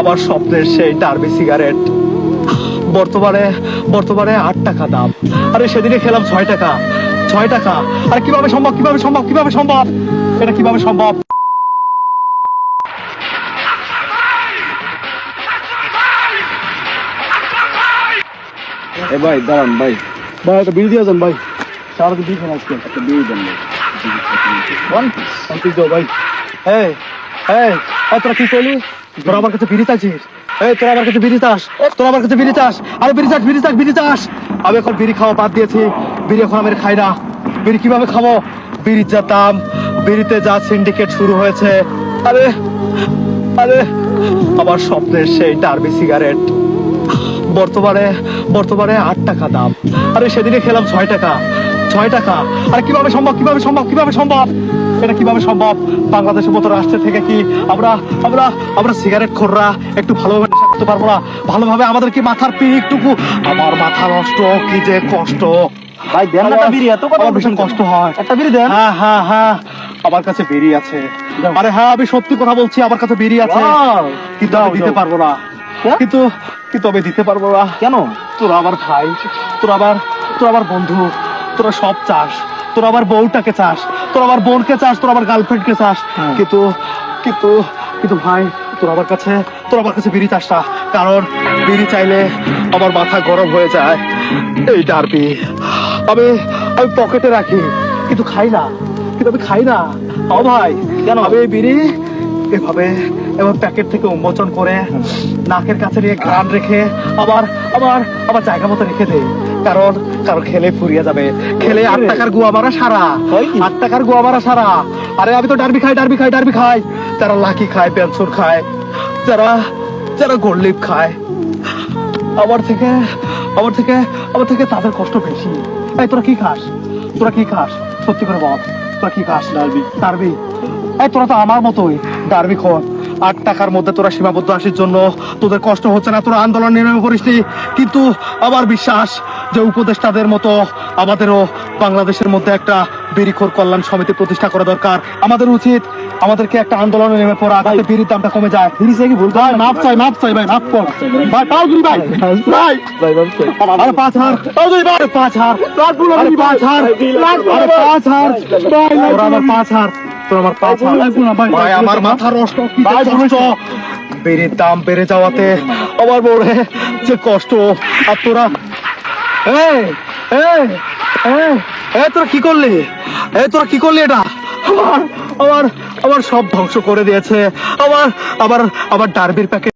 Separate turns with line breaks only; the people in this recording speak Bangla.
আমার স্বপ্নের সেই ডার্বি সিগারেট বর্তমানে বর্তমানে 8 টাকা দাম। আরে সেদিনে খেলাম 6 টাকা। 6 টাকা। আরে কিভাবে সম্ভব, কিভাবে সম্ভব, কিভাবে সম্ভব, এটা কিভাবে সম্ভব?
এ ভাই দাঁড়ান ভাই, ভাই একটা বিড়ি দিয়ে যান ভাই, সারাদিন বিড়ি খান আজকে, একটা বিড়ি দেন ভাই। শান্তি দাও ভাই।
এই এই এই, তোরা কি করলি? তোরা আমার কাছে বিড়ি চাইছিস? এই তোরা আমার কাছে বিড়ি চাস? তোরা আমার কাছে বিড়ি চাস? আরে বিড়ি চাস, বিড়ি চাস, বিড়ি চাস? আমি এখন বিড়ি খাওয়া বাদ দিয়েছি। বিড়ি এখন আমি খাই না। বিড়ি কিভাবে খাবো? বিড়ির যা দাম, বিড়িতে যা সিন্ডিকেট শুরু হয়েছে। আরে আরে আমার স্বপ্নের সেই ডার্বি সিগারেট বর্তমানে বর্তমানে 8 টাকা দাম। আরে সেদিনে খেলাম 6 টাকা। 6 টাকা। আরে কিভাবে সম্ভব, কিভাবে সম্ভব, কিভাবে সম্ভব, এটা কিভাবে সম্ভব? বাংলাদেশের মতো রাষ্ট্র থেকে কি আমরা আমরা আমরা সিগারেট খোররা একটু ভালোভাবে নেশা করতে পারবো না? ভালোভাবে আমাদের কি মাথার পিকটুকু, আমার মাথা নষ্ট, কি যে কষ্ট
ভাই দেন না একটা বিড়ি, এত কথা
আমার ভীষণ কষ্ট হয়।
একটা বিড়ি দেন।
হ্যাঁ হ্যাঁ হ্যাঁ, আমার কাছে বিড়ি আছে। আরে হ্যাঁ, আমি সত্যি কথা বলছি, আমার কাছে বিড়ি আছে।
Wow!
কিন্তু আমি
দাও,
দিতে
দাও।
পারবো না।
কেন?
কিন্তু কিন্তু আমি দিতে পারবো না।
কেন?
তোরা আমার ভাই, তোরা আমার বন্ধু, তোরা সব চাস। তোরা আমার বউটাকে চাস, তোরা আমার বোনকে চাস, তোরা আমার গার্লফ্রেন্ডকে চাস।
হ্যাঁ।
কিন্তু কিন্তু কিন্তু ভাই, তোরা আমার কাছে বিড়ি চাস না। কারণ বিড়ি চাইলে আমার মাথা গরম হয়ে যায়। এই ডার্বি আমি আমি পকেটে রাখি, কিন্তু খাই না। কিন্তু আমি খাই না। ও ভাই,
কেন?
আমি এই বিড়ি এভাবে এবার প্যাকেট থেকে উন্মোচন করে নাকের কাছে নিয়ে ঘ্রাণ রেখে আবার আবার আবার জায়গা মতো রেখে দেয়। কারণ কারণ খেলে ফুরিয়ে যাবে। খেলে 8 টাকার গুয়া মারা সারা।
হয় কি?
8 টাকার গুয়া মারা সারা। আরে আমি তো ডার্বি খাই, ডার্বি খাই, ডার্বি খাই। যারা লাকি খায়, পেনসুর খায়, যারা যারা গোল্ড খায়, আমার থেকে আমার থেকে আমার থেকে তাদের কষ্ট বেশি। এই তোরা কি খাস? তোরা কি খাস? সত্যি করে বল, তোরা কি খাস?
ডার্বি।
ডার্বি? এই তোরা তো আমার মতোই ডার্বি খোর। 8 টাকার মধ্যে তোরা সীমাবদ্ধ আসির জন্য তোদের কষ্ট হচ্ছে না, তোরা আন্দোলন নেমে পড়িসনি। কিন্তু আমার বিশ্বাস যে উপদেষ্টাদের মতো আমাদেরও বাংলাদেশের মধ্যে একটা বিড়িখোর কল্যাণ সমিতি প্রতিষ্ঠা করা দরকার। আমাদের উচিত আমাদেরকে একটা আন্দোলনে নেমে পড়া, যাতে বিড়ির দামটা কমে যায়।
বিড়ি চাই কি ভুল
ভাই মাপ চাই, মাপ চাই ভাই, মাপ কর ভাই, পাও দিবি ভাই, ভাই
ভাই বলছে
আরে 5,000, আরে 5,000, আরে 5,000, আরে 5,000, তোরা আমার 5,000, তোরা আমার 5,000 ভাই, আমার মাথা নষ্ট, কি যে কষ্ট। বিড়ির দাম বেড়ে যাওয়াতে আমার বড় যে কষ্ট। আর তোরা এই এই এই এই তোরা কি করলি? এই তোরা কি করলি? এটা আমার আমার আমার সব ধ্বংস করে দিয়েছে। আমার আমার আমার ডার্বির প্যাকেট